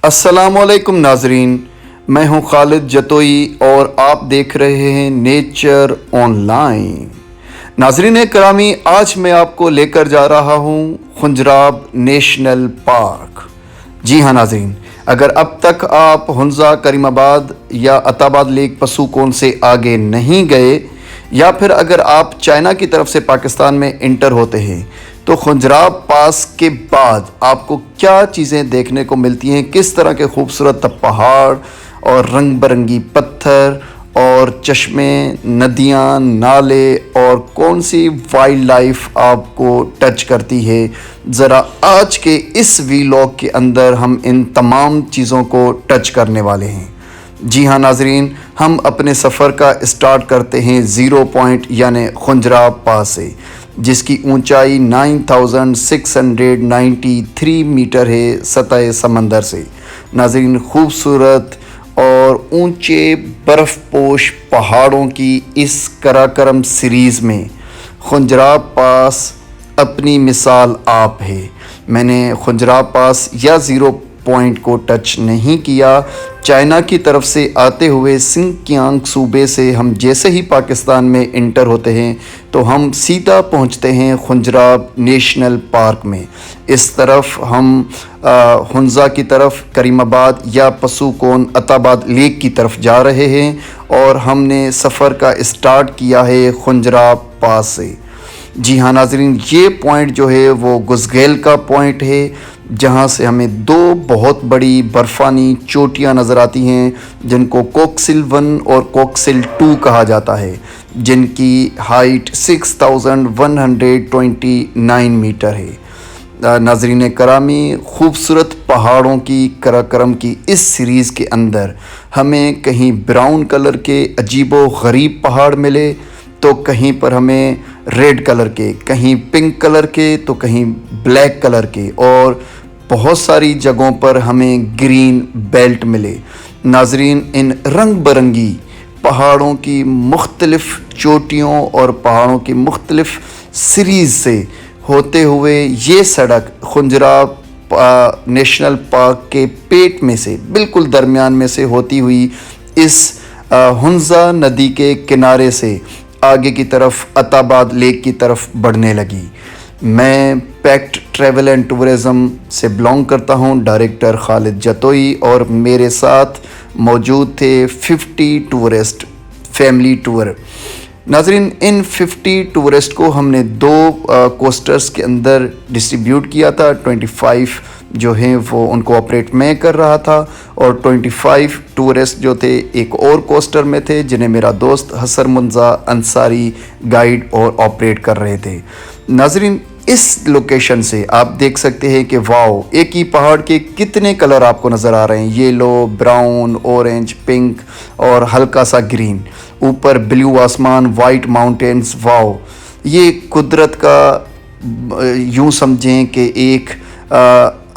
السلام علیکم ناظرین، میں ہوں خالد جتوئی اور آپ دیکھ رہے ہیں نیچر آن لائن۔ ناظرین کرامی، آج میں آپ کو لے کر جا رہا ہوں خنجراب نیشنل پارک۔ جی ہاں ناظرین، اگر اب تک آپ ہنزا، کریم آباد یا عطا آباد لیک پسوکون سے آگے نہیں گئے، یا پھر اگر آپ چائنا کی طرف سے پاکستان میں انٹر ہوتے ہیں تو خنجراب پاس کے بعد آپ کو کیا چیزیں دیکھنے کو ملتی ہیں، کس طرح کے خوبصورت پہاڑ اور رنگ برنگی پتھر اور چشمے، ندیاں، نالے اور کون سی وائلڈ لائف آپ کو ٹچ کرتی ہے، ذرا آج کے اس ویلاگ کے اندر ہم ان تمام چیزوں کو ٹچ کرنے والے ہیں۔ جی ہاں ناظرین، ہم اپنے سفر کا اسٹارٹ کرتے ہیں 0 پوائنٹ یعنی خنجراب پاس سے، جس کی اونچائی 9693 میٹر ہے سطح سمندر سے۔ ناظرین، خوبصورت اور اونچے برف پوش پہاڑوں کی اس قراقرم سیریز میں خنجراب پاس اپنی مثال آپ ہے۔ میں نے خنجراب پاس یا 0 پوائنٹ کو ٹچ نہیں کیا۔ چائنا کی طرف سے آتے ہوئے سنکیانگ صوبے سے ہم جیسے ہی پاکستان میں انٹر ہوتے ہیں تو ہم سیدھا پہنچتے ہیں خنجراب نیشنل پارک میں۔ اس طرف ہم ہنزا کی طرف، کریم آباد یا پسوکون عطا آباد لیک کی طرف جا رہے ہیں، اور ہم نے سفر کا اسٹارٹ کیا ہے خنجراب پاس سے۔ جی ہاں ناظرین، یہ پوائنٹ جو ہے وہ گزگیل کا پوائنٹ ہے، جہاں سے ہمیں 2 بہت بڑی برفانی چوٹیاں نظر آتی ہیں، جن کو کوکسل 1 اور کوکسل 2 کہا جاتا ہے، جن کی ہائٹ 6129 میٹر ہے۔ ناظرین کرامی، خوبصورت پہاڑوں کی قراقرم کی اس سیریز کے اندر ہمیں کہیں براؤن کلر کے عجیب و غریب پہاڑ ملے تو کہیں پر ہمیں ریڈ کلر کے، کہیں پنک کلر کے تو کہیں بلیک کلر کے، اور بہت ساری جگہوں پر ہمیں گرین بیلٹ ملے۔ ناظرین، ان رنگ برنگی پہاڑوں کی مختلف چوٹیوں اور پہاڑوں کی مختلف سیریز سے ہوتے ہوئے یہ سڑک خنجراب نیشنل پارک کے پیٹ میں سے، بالکل درمیان میں سے ہوتی ہوئی اس ہنزا ندی کے کنارے سے آگے کی طرف عطا آباد لیک کی طرف بڑھنے لگی۔ میں پیکٹ ٹریول اینڈ ٹورزم سے بلانگ کرتا ہوں، ڈائریکٹر خالد جتوئی، اور میرے ساتھ موجود تھے 50 ٹورسٹ فیملی ٹور۔ ناظرین، ان 50 ٹورسٹ کو ہم نے 2 کوسٹرز کے اندر ڈسٹریبیوٹ کیا تھا۔ 25 جو ہیں وہ ان کو آپریٹ میں کر رہا تھا، اور 25 ٹورسٹ جو تھے ایک اور کوسٹر میں تھے، جنہیں میرا دوست حسر منزا انصاری گائیڈ اور آپریٹ کر رہے تھے۔ ناظرین، اس لوکیشن سے آپ دیکھ سکتے ہیں کہ واو، ایک ہی پہاڑ کے کتنے کلر آپ کو نظر آ رہے ہیں، یلو، براؤن، اورنج، پنک اور ہلکا سا گرین۔ اوپر بلیو آسمان، وائٹ ماؤنٹینز۔ واو، یہ قدرت کا یوں سمجھیں کہ ایک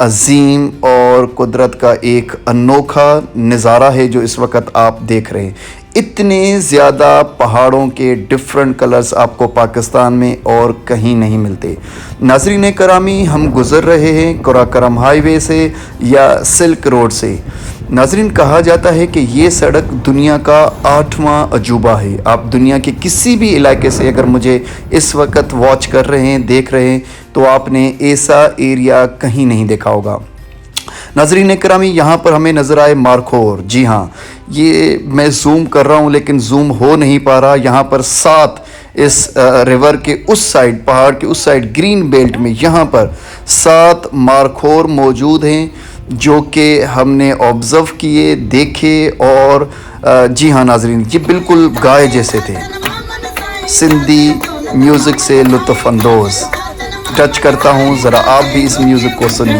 عظیم اور قدرت کا ایک انوکھا نظارہ ہے جو اس وقت آپ دیکھ رہے ہیں۔ اتنے زیادہ پہاڑوں کے ڈفرنٹ کلرز آپ کو پاکستان میں اور کہیں نہیں ملتے۔ ناظرین کرامی، ہم گزر رہے ہیں قراقرم ہائی وے سے یا سلک روڈ سے۔ ناظرین، کہا جاتا ہے کہ یہ سڑک دنیا کا 8واں عجوبہ ہے۔ آپ دنیا کے کسی بھی علاقے سے اگر مجھے اس وقت واچ کر رہے ہیں، دیکھ رہے ہیں، تو آپ نے ایسا ایریا کہیں نہیں دیکھا ہوگا۔ ناظرین کرامی، یہاں پر ہمیں نظر آئے مارکھور۔ جی ہاں، یہ میں زوم کر رہا ہوں لیکن زوم ہو نہیں پا رہا۔ یہاں پر 7 اس ریور کے اس سائڈ، پہاڑ کے اس سائڈ گرین بیلٹ میں یہاں پر 7 مارکھور موجود ہیں، جو کہ ہم نے آبزرو کیے، دیکھے، اور جی ہاں ناظرین، یہ بالکل گائے جیسے تھے۔ سندھی میوزک سے لطف اندوز ٹچ کرتا ہوں، ذرا آپ بھی اس میوزک کو سنیے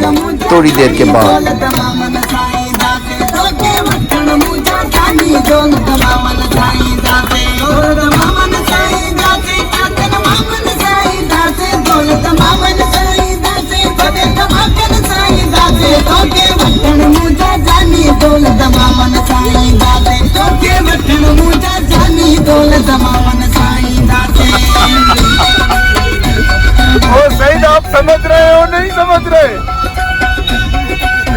تھوڑی دیر کے بعد۔ سمجھ رہے ہو نہیں سمجھ رہے؟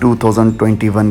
2021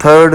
3rd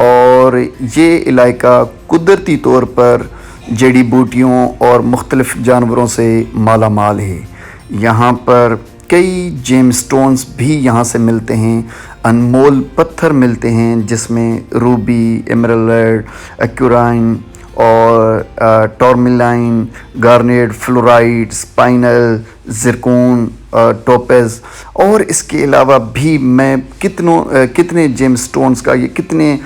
اور یہ علاقہ قدرتی طور پر جڑی بوٹیوں اور مختلف جانوروں سے مالا مال ہے۔ یہاں پر کئی جیم سٹونز بھی یہاں سے ملتے ہیں، انمول پتھر ملتے ہیں جس میں روبی، ایمرلڈ، ایکورائن اور ٹورملائن، گارنیٹ، فلورائٹ، سپائنل، زرکون، ٹوپیز، اور اس کے علاوہ بھی میں کتنے جیم سٹونز کا، یہ کتنے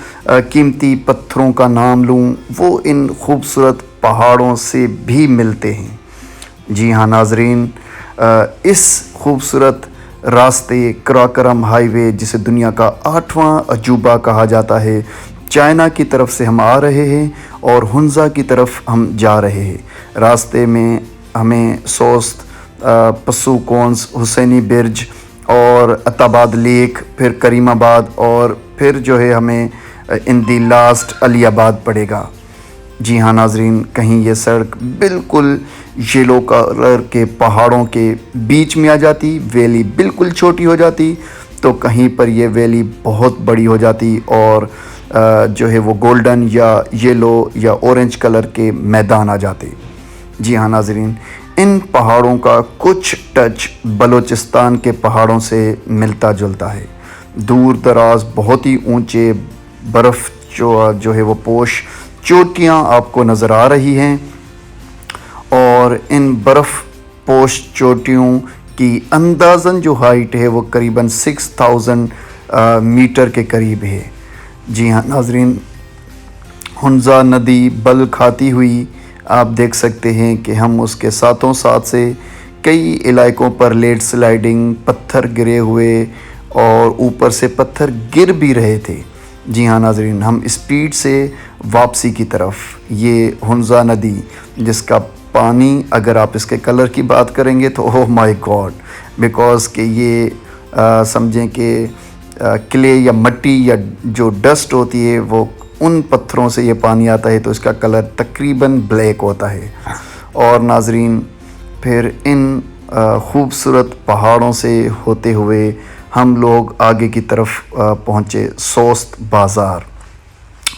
قیمتی پتھروں کا نام لوں، وہ ان خوبصورت پہاڑوں سے بھی ملتے ہیں۔ جی ہاں ناظرین، اس خوبصورت راستے قراقرم ہائی وے، جسے دنیا کا 8واں عجوبہ کہا جاتا ہے، چائنا کی طرف سے ہم آ رہے ہیں اور ہنزا کی طرف ہم جا رہے ہیں۔ راستے میں ہمیں سوست، پسو کونس، حسینی برج اور عطاباد لیک، پھر کریم آباد، اور پھر جو ہے ہمیں ان دی لاسٹ علی آباد پڑے گا۔ جی ہاں ناظرین، کہیں یہ سڑک بالکل یلو کلر کے پہاڑوں کے بیچ میں آ جاتی، ویلی بالکل چھوٹی ہو جاتی، تو کہیں پر یہ ویلی بہت بڑی ہو جاتی اور جو ہے وہ گولڈن یا یلو یا اورنج کلر کے میدان آ جاتے۔ جی ہاں ناظرین، ان پہاڑوں کا کچھ ٹچ بلوچستان کے پہاڑوں سے ملتا جلتا ہے۔ دور دراز بہت ہی اونچے برف جو ہے وہ پوش چوٹیاں آپ کو نظر آ رہی ہیں، اور ان برف پوش چوٹیوں کی اندازاً جو ہائٹ ہے وہ قریباً 6000 میٹر کے قریب ہے۔ جی ہاں ناظرین، ہنزا ندی بل کھاتی ہوئی آپ دیکھ سکتے ہیں کہ ہم اس کے ساتھوں ساتھ سے کئی علاقوں پر لیڈ سلائیڈنگ، پتھر گرے ہوئے اور اوپر سے پتھر گر بھی رہے تھے۔ جی ہاں ناظرین، ہم اسپیڈ سے واپسی کی طرف، یہ ہنزا ندی جس کا پانی اگر آپ اس کے کلر کی بات کریں گے تو اوہ مائی گاڈ، بیکاز کہ یہ سمجھیں کہ کلے یا مٹی یا جو ڈسٹ ہوتی ہے وہ ان پتھروں سے یہ پانی آتا ہے، تو اس کا کلر تقریباً بلیک ہوتا ہے۔ اور ناظرین، پھر ان خوبصورت پہاڑوں سے ہوتے ہوئے ہم لوگ آگے کی طرف پہنچے سوست بازار۔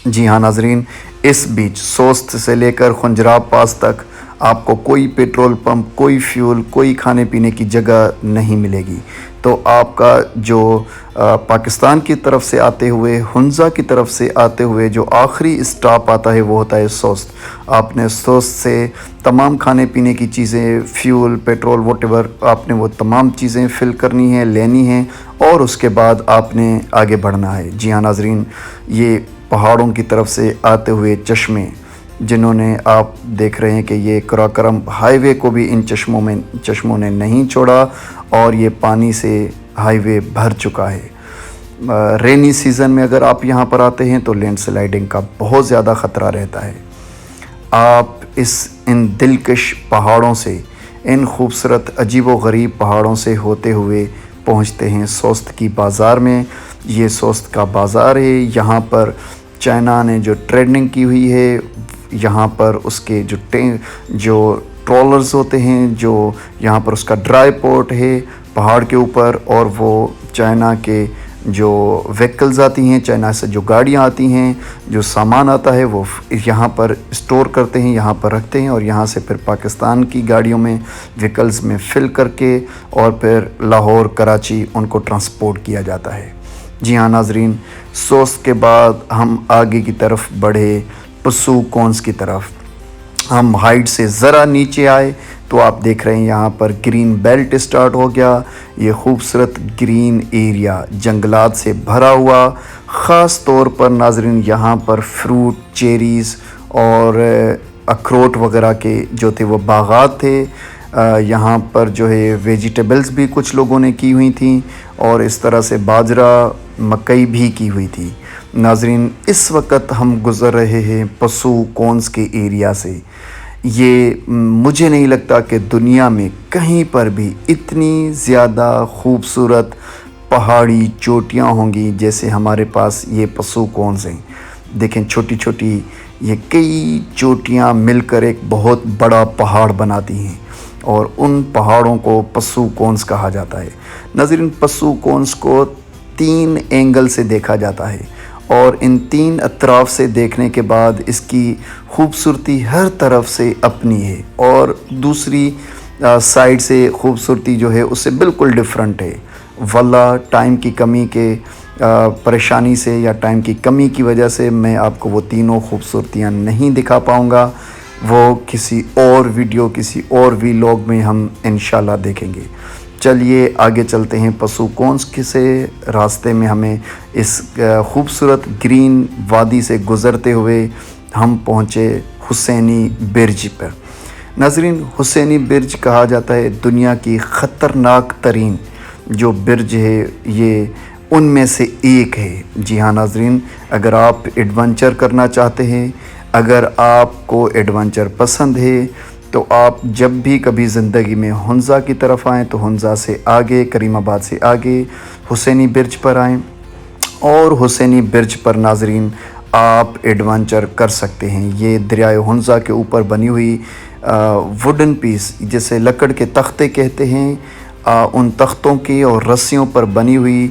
جی ہاں ناظرین، اس بیچ سوست سے لے کر خنجراب پاس تک آپ کو کوئی پیٹرول پمپ، کوئی فیول، کوئی کھانے پینے کی جگہ نہیں ملے گی۔ تو آپ کا جو پاکستان کی طرف سے آتے ہوئے، ہنزا کی طرف سے آتے ہوئے جو آخری اسٹاپ آتا ہے وہ ہوتا ہے سوست۔ آپ نے سوست سے تمام کھانے پینے کی چیزیں، فیول، پیٹرول، واٹ ایور، آپ نے وہ تمام چیزیں فل کرنی ہیں، لینی ہیں، اور اس کے بعد آپ نے آگے بڑھنا ہے۔ جی ہاں ناظرین، یہ پہاڑوں کی طرف سے آتے ہوئے چشمے، جنہوں نے آپ دیکھ رہے ہیں کہ یہ قراقرم ہائی وے کو بھی ان چشموں نے نہیں چھوڑا، اور یہ پانی سے ہائی وے بھر چکا ہے۔ رینی سیزن میں اگر آپ یہاں پر آتے ہیں تو لینڈ سلائیڈنگ کا بہت زیادہ خطرہ رہتا ہے۔ آپ ان دلکش پہاڑوں سے، ان خوبصورت عجیب و غریب پہاڑوں سے ہوتے ہوئے پہنچتے ہیں سوست کی بازار میں۔ یہ سوست کا بازار ہے، یہاں پر چائنا نے جو ٹریڈنگ کی ہوئی ہے، یہاں پر اس کے جو ٹرولرز ہوتے ہیں، جو یہاں پر اس کا ڈرائی پورٹ ہے پہاڑ کے اوپر، اور وہ چائنا کے جو وہیکلز آتی ہیں، چائنا سے جو گاڑیاں آتی ہیں، جو سامان آتا ہے وہ یہاں پر اسٹور کرتے ہیں، یہاں پر رکھتے ہیں، اور یہاں سے پھر پاکستان کی گاڑیوں میں، وہیکلز میں فل کر کے، اور پھر لاہور، کراچی ان کو ٹرانسپورٹ کیا جاتا ہے۔ جی ہاں ناظرین، سوست کے بعد ہم آگے کی طرف بڑھے پسو کونس کی طرف۔ ہم ہائٹ سے ذرا نیچے آئے تو آپ دیکھ رہے ہیں یہاں پر گرین بیلٹ اسٹارٹ ہو گیا۔ یہ خوبصورت گرین ایریا جنگلات سے بھرا ہوا، خاص طور پر ناظرین یہاں پر فروٹ، چیریز اور اخروٹ وغیرہ کے جو تھے وہ باغات تھے۔ یہاں پر جو ہے ویجیٹیبلز بھی کچھ لوگوں نے کی ہوئی تھیں، اور اس طرح سے باجرہ، مکئی بھی کی ہوئی تھی۔ ناظرین، اس وقت ہم گزر رہے ہیں پسو کونس کے ایریا سے۔ یہ مجھے نہیں لگتا کہ دنیا میں کہیں پر بھی اتنی زیادہ خوبصورت پہاڑی چوٹیاں ہوں گی جیسے ہمارے پاس یہ پسو کونس ہیں۔ دیکھیں، چھوٹی چھوٹی یہ کئی چوٹیاں مل کر ایک بہت بڑا پہاڑ بناتی ہیں، اور ان پہاڑوں کو پسو کونس کہا جاتا ہے۔ ناظرین، پسو کونس کو 3 اینگل سے دیکھا جاتا ہے، اور ان 3 اطراف سے دیکھنے کے بعد اس کی خوبصورتی ہر طرف سے اپنی ہے، اور دوسری سائیڈ سے خوبصورتی جو ہے اس سے بالکل ڈیفرنٹ ہے۔ واللہ ٹائم کی کمی کے پریشانی سے یا ٹائم کی کمی کی وجہ سے میں آپ کو وہ تینوں خوبصورتیاں نہیں دکھا پاؤں گا، وہ کسی اور ویڈیو کسی اور ویلاگ میں ہم انشاءاللہ دیکھیں گے۔ چلیے آگے چلتے ہیں۔ پسوکونس سے راستے میں ہمیں اس خوبصورت گرین وادی سے گزرتے ہوئے ہم پہنچے حسینی برج پر۔ ناظرین، حسینی برج کہا جاتا ہے دنیا کی خطرناک ترین جو برج ہے، یہ ان میں سے ایک ہے۔ جی ہاں ناظرین، اگر آپ ایڈونچر کرنا چاہتے ہیں، اگر آپ کو ایڈونچر پسند ہے، تو آپ جب بھی کبھی زندگی میں ہنزا کی طرف آئیں تو ہنزا سے آگے، کریم آباد سے آگے حسینی برج پر آئیں، اور حسینی برج پر ناظرین آپ ایڈونچر کر سکتے ہیں۔ یہ دریائے ہنزا کے اوپر بنی ہوئی ووڈن پیس، جسے لکڑ کے تختے کہتے ہیں، ان تختوں کی اور رسیوں پر بنی ہوئی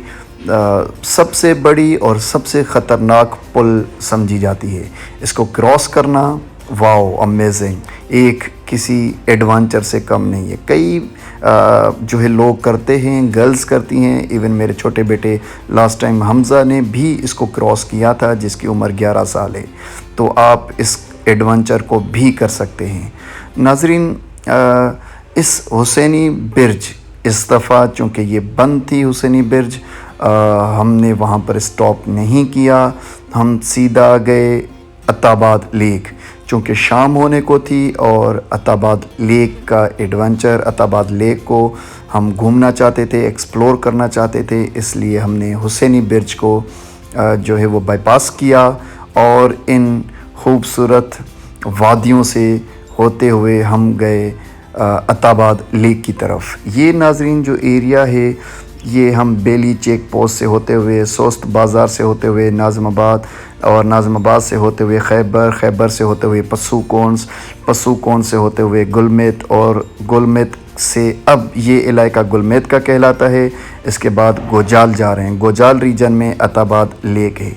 سب سے بڑی اور سب سے خطرناک پل سمجھی جاتی ہے۔ اس کو کراس کرنا واو امیزنگ، ایک کسی ایڈونچر سے کم نہیں ہے۔ کئی جو ہے لوگ کرتے ہیں، گرلز کرتی ہیں، ایون میرے چھوٹے بیٹے لاسٹ ٹائم حمزہ نے بھی اس کو کراس کیا تھا، جس کی عمر 11 سال ہے، تو آپ اس ایڈونچر کو بھی کر سکتے ہیں۔ ناظرین، اس حسینی برج اس دفعہ چونکہ یہ بند تھی حسینی برج، ہم نے وہاں پر اسٹاپ نہیں کیا، ہم سیدھا گئے عطاباد لیک، چونکہ شام ہونے کو تھی اور عطاباد لیک کا ایڈونچر، عطاباد لیک کو ہم گھومنا چاہتے تھے، ایکسپلور کرنا چاہتے تھے، اس لیے ہم نے حسینی برج کو جو ہے وہ بائی پاس کیا اور ان خوبصورت وادیوں سے ہوتے ہوئے ہم گئے عطاباد لیک کی طرف۔ یہ ناظرین جو ایریا ہے، یہ ہم بیلی چیک پوسٹ سے ہوتے ہوئے، سوست بازار سے ہوتے ہوئے ناظم آباد، اور ناظم آباد سے ہوتے ہوئے خیبر، خیبر سے ہوتے ہوئے پسوکونس، پسوکونس سے ہوتے ہوئے گلمت، اور گلمت سے اب یہ علاقہ گلمت کا کہلاتا ہے۔ اس کے بعد گوجال جا رہے ہیں، گوجال ریجن میں عطاباد لیک ہے۔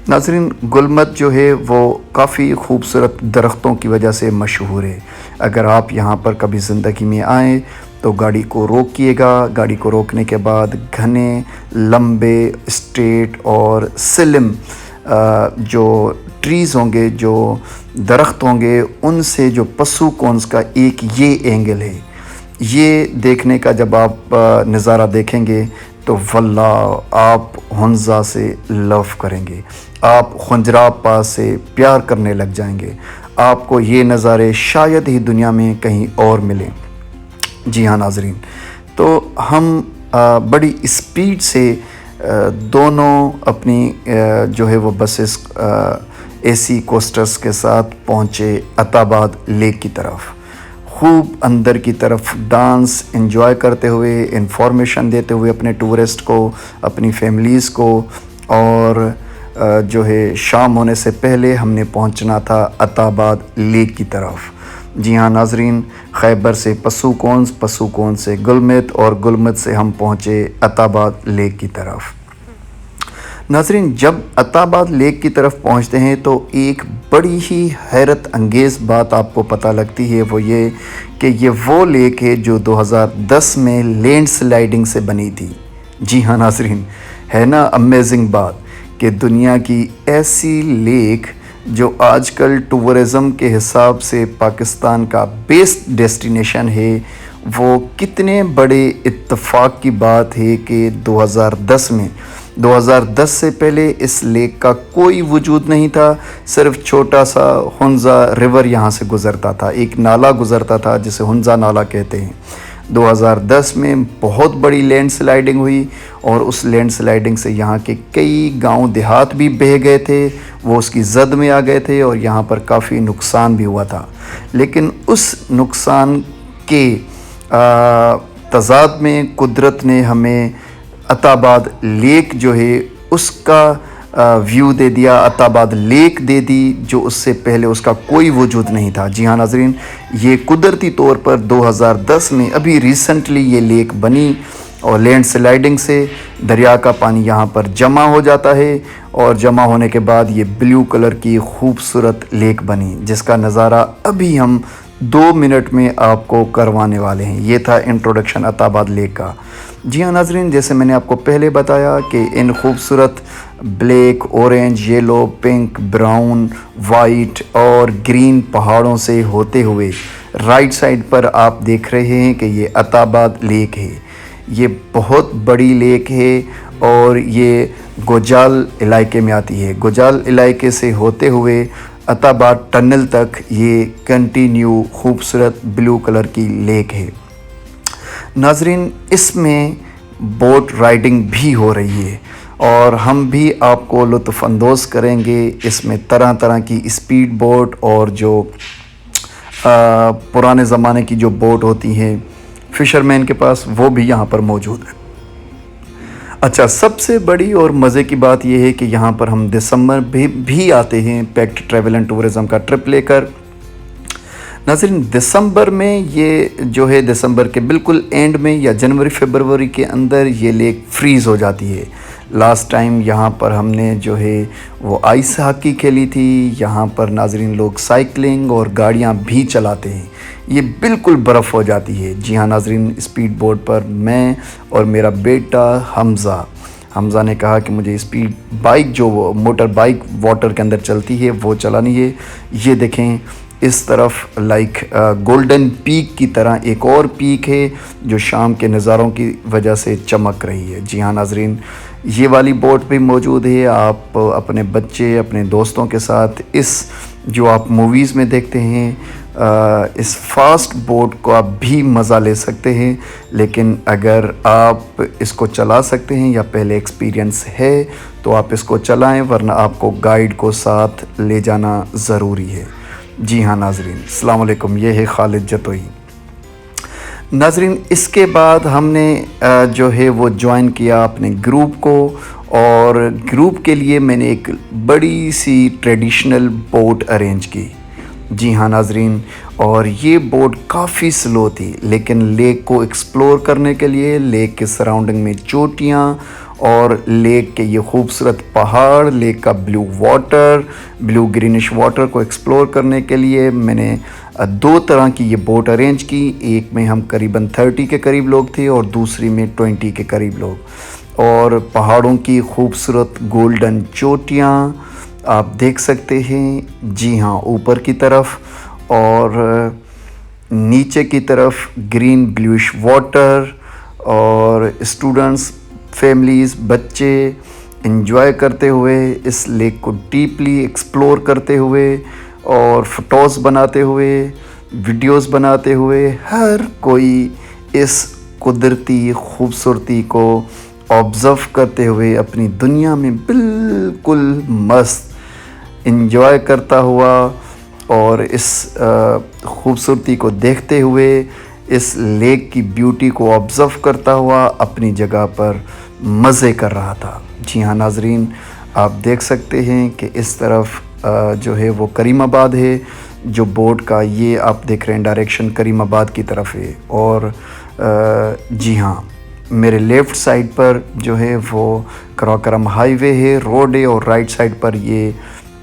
ناظرین، گلمت جو ہے وہ کافی خوبصورت درختوں کی وجہ سے مشہور ہے۔ اگر آپ یہاں پر کبھی زندگی میں آئیں تو گاڑی کو روکیے گا، گاڑی کو روکنے کے بعد گھنے لمبے اسٹریٹ اور سلم جو ٹریز ہوں گے، جو درخت ہوں گے، ان سے جو پسوکونس کا ایک یہ اینگل ہے، یہ دیکھنے کا جب آپ نظارہ دیکھیں گے تو واللہ آپ ہنزا سے لو کریں گے، آپ خنجراب پاس سے پیار کرنے لگ جائیں گے۔ آپ کو یہ نظارے شاید ہی دنیا میں کہیں اور ملیں۔ جی ہاں ناظرین، تو ہم بڑی اسپیڈ سے دونوں اپنی جو ہے وہ بسز اے سی کوسٹرز کے ساتھ پہنچے عطاباد لیک کی طرف۔ خوب اندر کی طرف ڈانس انجوائے کرتے ہوئے، انفارمیشن دیتے ہوئے اپنے ٹورسٹ کو، اپنی فیملیز کو، اور جو ہے شام ہونے سے پہلے ہم نے پہنچنا تھا عطاباد لیک کی طرف۔ جی ہاں ناظرین، خیبر سے پسوکونس، پسوکونس سے گلمت، اور گلمت سے ہم پہنچے عطاباد لیک کی طرف۔ ناظرین، جب عطاباد لیک کی طرف پہنچتے ہیں تو ایک بڑی ہی حیرت انگیز بات آپ کو پتہ لگتی ہے، وہ یہ کہ یہ وہ لیک ہے جو 2010 میں لینڈ سلائیڈنگ سے بنی تھی۔ جی ہاں ناظرین، ہے نا امیزنگ بات کہ دنیا کی ایسی لیک جو آج کل ٹورزم کے حساب سے پاکستان کا بیسٹ ڈیسٹینیشن ہے، وہ کتنے بڑے اتفاق کی بات ہے کہ 2010 سے پہلے اس لیک کا کوئی وجود نہیں تھا، صرف چھوٹا سا ہنزا ریور یہاں سے گزرتا تھا، ایک نالا گزرتا تھا جسے ہنزا نالا کہتے ہیں۔ 2010 میں بہت بڑی لینڈ سلائیڈنگ ہوئی، اور اس لینڈ سلائیڈنگ سے یہاں کے کئی گاؤں دیہات بھی بہہ گئے تھے، وہ اس کی زد میں آ گئے تھے، اور یہاں پر کافی نقصان بھی ہوا تھا۔ لیکن اس نقصان کے تضاد میں قدرت نے ہمیں عطاباد لیک جو ہے اس کا ویو دے دیا، عطاباد لیک دے دی، جو اس سے پہلے اس کا کوئی وجود نہیں تھا۔ جی ہاں ناظرین، یہ قدرتی طور پر 2010 میں ابھی ریسنٹلی یہ لیک بنی، اور لینڈ سلائڈنگ سے دریا کا پانی یہاں پر جمع ہو جاتا ہے اور جمع ہونے کے بعد یہ بلیو کلر کی خوبصورت لیک بنی، جس کا نظارہ ابھی ہم 2 منٹ میں آپ کو کروانے والے ہیں۔ یہ تھا انٹروڈکشن عطا آباد لیک کا۔ جی ہاں ناظرین، جیسے میں نے آپ کو پہلے بتایا کہ ان خوبصورت black, orange, yellow, pink, brown, white اور گرین پہاڑوں سے ہوتے ہوئے رائٹ سائڈ پر آپ دیکھ رہے ہیں کہ یہ عطا آباد لیک ہے۔ یہ بہت بڑی لیک ہے اور یہ گوجال علاقے میں آتی ہے۔ گوجال علاقے سے ہوتے ہوئے عطا آباد ٹنل تک یہ کنٹینیو خوبصورت بلیو کلر کی لیک ہے۔ ناظرین، اس میں بوٹ رائڈنگ بھی ہو رہی ہے اور ہم بھی آپ کو لطف اندوز کریں گے۔ اس میں طرح طرح کی اسپیڈ بوٹ اور جو پرانے زمانے کی جو بوٹ ہوتی ہیں فشرمین کے پاس، وہ بھی یہاں پر موجود ہے۔ اچھا، سب سے بڑی اور مزے کی بات یہ ہے کہ یہاں پر ہم دسمبر بھی آتے ہیں پیکڈ ٹریول اینڈ ٹورزم کا ٹرپ لے کر۔ ناظرین، دسمبر میں یہ جو ہے دسمبر کے بالکل اینڈ میں یا جنوری فیبروری کے اندر یہ لیک فریز ہو جاتی ہے۔ لاسٹ ٹائم یہاں پر ہم نے جو ہے وہ آئس ہاکی کھیلی تھی۔ یہاں پر ناظرین لوگ سائیکلنگ اور گاڑیاں بھی چلاتے ہیں۔ یہ بالکل برف ہو جاتی ہے۔ جی ہاں ناظرین، اسپیڈ بوٹ پر میں اور میرا بیٹا حمزہ نے کہا کہ مجھے اسپیڈ بائک جو موٹر بائک واٹر کے اندر چلتی ہے وہ چلانی ہے۔ یہ دیکھیں، اس طرف گولڈن پیک کی طرح ایک اور پیک ہے جو شام کے نظاروں کی وجہ سے چمک رہی ہے۔ جی ہاں ناظرین، یہ والی بوٹ بھی موجود ہے۔ آپ اپنے بچے، اپنے دوستوں کے ساتھ اس جو آپ موویز میں دیکھتے ہیں اس فاسٹ بوٹ کو آپ بھی مزہ لے سکتے ہیں، لیکن اگر آپ اس کو چلا سکتے ہیں یا پہلے ایکسپیرینس ہے تو آپ اس کو چلائیں، ورنہ آپ کو گائیڈ کو ساتھ لے جانا ضروری ہے۔ جی ہاں ناظرین، السلام علیکم، یہ ہے خالد جتوئی۔ ناظرین، اس کے بعد ہم نے جو ہے وہ جوائن کیا اپنے گروپ کو، اور گروپ کے لیے میں نے ایک بڑی سی ٹریڈیشنل بوٹ ارینج کی۔ جی ہاں ناظرین، اور یہ بوٹ کافی سلو تھی، لیکن لیک کو ایکسپلور کرنے کے لیے، لیک کے سراؤنڈنگ میں چوٹیاں اور لیک کے یہ خوبصورت پہاڑ، لیک کا بلیو گرینش واٹر کو ایکسپلور کرنے کے لیے میں نے 2 طرح کی یہ بوٹ ارینج کی۔ ایک میں ہم قریباً 30 کے قریب لوگ تھے اور دوسری میں 20 کے قریب لوگ، اور پہاڑوں کی خوبصورت گولڈن چوٹیاں آپ دیکھ سکتے ہیں۔ جی ہاں، اوپر کی طرف اور نیچے کی طرف گرین بلیوش واٹر، اور اسٹوڈنٹس، فیملیز، بچے انجوائے کرتے ہوئے اس لیک کو ڈیپلی ایکسپلور کرتے ہوئے اور فوٹوز بناتے ہوئے، ویڈیوز بناتے ہوئے، ہر کوئی اس قدرتی خوبصورتی کو آبزرو کرتے ہوئے اپنی دنیا میں بالکل مست انجوائے کرتا ہوا، اور اس خوبصورتی کو دیکھتے ہوئے، اس لیک کی بیوٹی کو آبزرو کرتا ہوا اپنی جگہ پر مزے کر رہا تھا۔ جی ہاں ناظرین، آپ دیکھ سکتے ہیں کہ اس طرف جو ہے وہ کریم آباد ہے، جو بوٹ کا یہ آپ دیکھ رہے ہیں ڈائریکشن کریم آباد کی طرف ہے، اور جی ہاں میرے لیفٹ سائڈ پر جو ہے وہ کراکرم ہائی وے ہے، روڈ ہے، اور رائٹ سائڈ پر یہ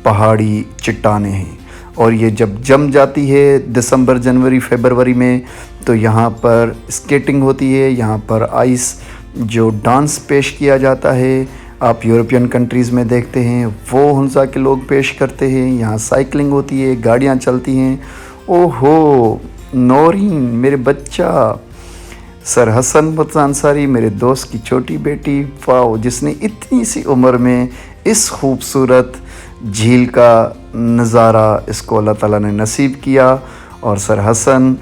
پہاڑی چٹانیں ہیں۔ اور یہ جب جم جاتی ہے دسمبر، جنوری، فیبروری میں، تو یہاں پر اسکیٹنگ ہوتی ہے، یہاں پر آئس جو ڈانس پیش کیا جاتا ہے، آپ یورپین کنٹریز میں دیکھتے ہیں وہ ہنسا کے لوگ پیش کرتے ہیں۔ یہاں سائیکلنگ ہوتی ہے، گاڑیاں چلتی ہیں۔ اوہو نورین، میرے بچہ سر حسن انصاری، میرے دوست کی چھوٹی بیٹی، واو، جس نے اتنی سی عمر میں اس خوبصورت جھیل کا نظارہ اس کو اللہ تعالیٰ نے نصیب کیا۔ اور سر حسن،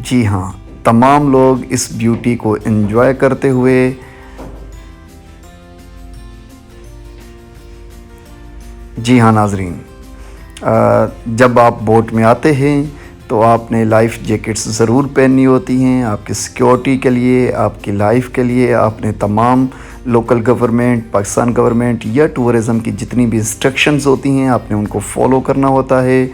جی ہاں، تمام لوگ اس بیوٹی کو انجوائے کرتے ہوئے جی ہاں ناظرین، جب آپ بوٹ میں آتے ہیں تو آپ نے لائف جیکٹس ضرور پہننی ہوتی ہیں، آپ کی سیکیورٹی کے لیے، آپ کی لائف کے لیے۔ آپ نے تمام لوکل گورنمنٹ، پاکستان گورنمنٹ یا ٹورزم کی جتنی بھی انسٹرکشنز ہوتی ہیں، آپ نے ان کو فالو کرنا ہوتا ہے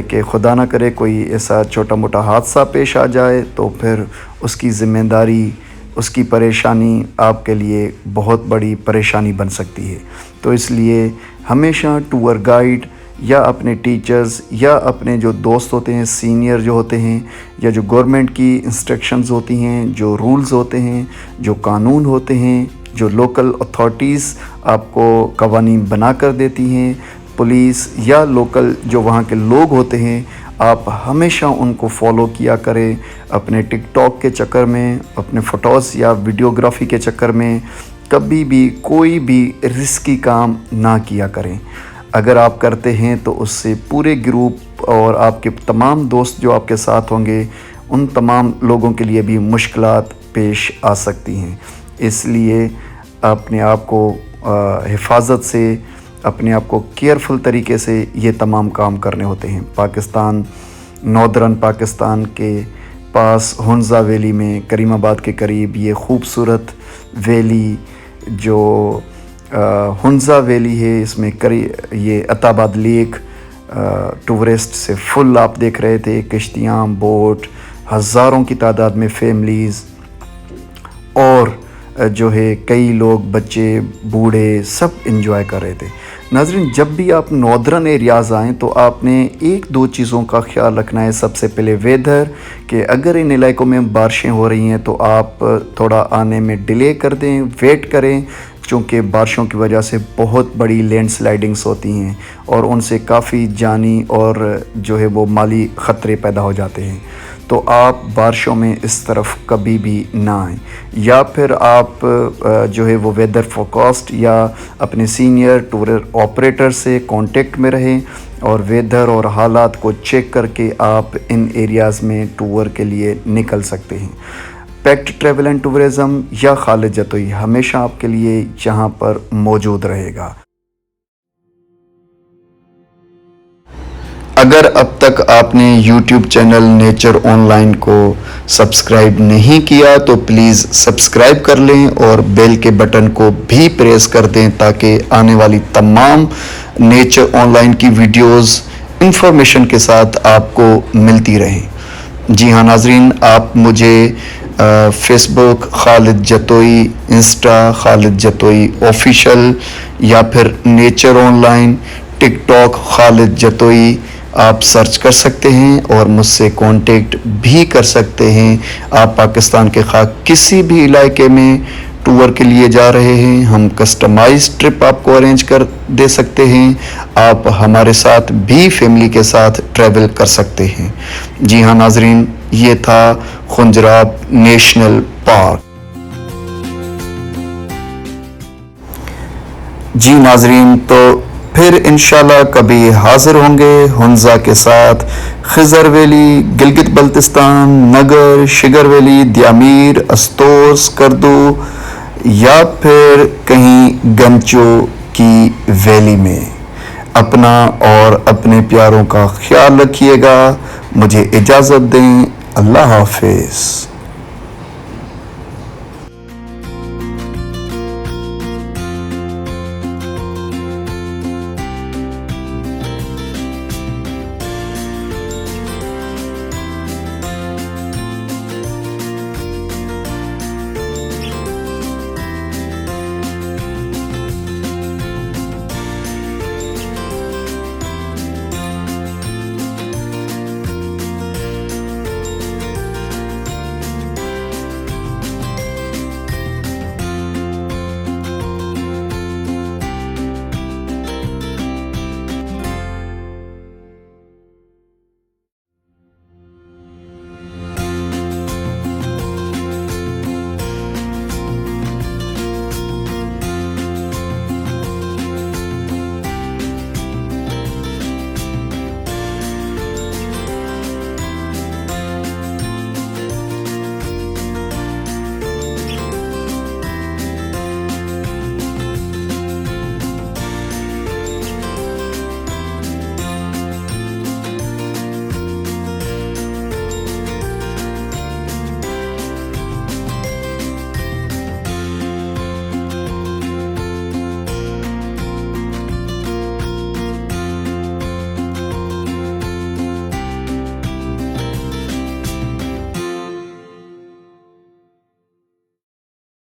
کہ خدا نہ کرے کوئی ایسا چھوٹا موٹا حادثہ پیش آ جائے تو پھر اس کی ذمہ داری، اس کی پریشانی آپ کے لیے بہت بڑی پریشانی بن سکتی ہے۔ تو اس لیے ہمیشہ ٹور گائیڈ یا اپنے ٹیچرز یا اپنے جو دوست ہوتے ہیں، سینئر جو ہوتے ہیں، یا جو گورنمنٹ کی انسٹرکشنز ہوتی ہیں، جو رولز ہوتے ہیں، جو قانون ہوتے ہیں، جو لوکل اتھارٹیز آپ کو قوانین بنا کر دیتی ہیں، پولیس یا لوکل جو وہاں کے لوگ ہوتے ہیں، آپ ہمیشہ ان کو فالو کیا کریں۔ اپنے ٹک ٹاک کے چکر میں، اپنے فوٹوز یا ویڈیوگرافی کے چکر میں کبھی بھی کوئی بھی رسکی کام نہ کیا کریں۔ اگر آپ کرتے ہیں تو اس سے پورے گروپ اور آپ کے تمام دوست جو آپ کے ساتھ ہوں گے، ان تمام لوگوں کے لیے بھی مشکلات پیش آ سکتی ہیں۔ اس لیے اپنے آپ کو حفاظت سے، اپنے آپ کو کیئرفل طریقے سے یہ تمام کام کرنے ہوتے ہیں۔ پاکستان، ناردرن پاکستان کے پاس ہنزا ویلی میں، کریم آباد کے قریب یہ خوبصورت ویلی جو ہنزا ویلی ہے، اس میں یہ عطا آباد لیک ٹورسٹ سے فل آپ دیکھ رہے تھے، کشتیاں، بوٹ، ہزاروں کی تعداد میں فیملیز، اور جو ہے کئی لوگ، بچے، بوڑھے، سب انجوائے کر رہے تھے۔ ناظرین، جب بھی آپ ناردرن ایریاز آئیں تو آپ نے ایک دو چیزوں کا خیال رکھنا ہے۔ سب سے پہلے ویدر، کہ اگر ان علاقوں میں بارشیں ہو رہی ہیں تو آپ تھوڑا آنے میں ڈیلے کر دیں، ویٹ کریں، چونکہ بارشوں کی وجہ سے بہت بڑی لینڈ سلائڈنگز ہوتی ہیں اور ان سے کافی جانی اور جو ہے وہ مالی خطرے پیدا ہو جاتے ہیں۔ تو آپ بارشوں میں اس طرف کبھی بھی نہ آئیں، یا پھر آپ جو ہے وہ ویدر فورکاسٹ یا اپنے سینئر ٹور آپریٹر سے کانٹیکٹ میں رہیں اور ویدر اور حالات کو چیک کر کے آپ ان ایریاز میں ٹور کے لیے نکل سکتے ہیں۔ پیکٹ ٹریول اینڈ ٹورزم یا خالد جتوئی ہمیشہ آپ کے لیے یہاں پر موجود رہے گا۔ اگر اب تک آپ نے YouTube channel nature on line کو سبسکرائب نہیں کیا تو پلیز سبسکرائب کر لیں اور بیل کے بٹن کو بھی پریس کر دیں تاکہ آنے والی تمام نیچر آن لائن کی ویڈیوز انفارمیشن کے ساتھ آپ کو ملتی رہیں۔ جی ہاں ناظرین، آپ مجھے Facebook Khalid Jatoi, Insta Khalid Jatoi official, یا پھر nature online, TikTok Khalid Jatoi آپ سرچ کر سکتے ہیں اور مجھ سے کانٹیکٹ بھی کر سکتے ہیں۔ آپ پاکستان کے خواہ کسی بھی علاقے میں ٹور کے لیے جا رہے ہیں، ہم کسٹمائز ٹرپ آپ کو ارینج کر دے سکتے ہیں۔ آپ ہمارے ساتھ بھی فیملی کے ساتھ ٹریول کر سکتے ہیں۔ جی ہاں ناظرین، یہ تھا خنجراب نیشنل پارک۔ جی ناظرین، تو پھر انشاءاللہ کبھی حاضر ہوں گے ہنزا کے ساتھ۔ خضر ویلی، گلگت بلتستان، نگر، شگر ویلی، دیامیر، استوس، کردو، یا پھر کہیں گنچو کی ویلی میں۔ اپنا اور اپنے پیاروں کا خیال رکھیے گا۔ مجھے اجازت دیں۔ اللہ حافظ۔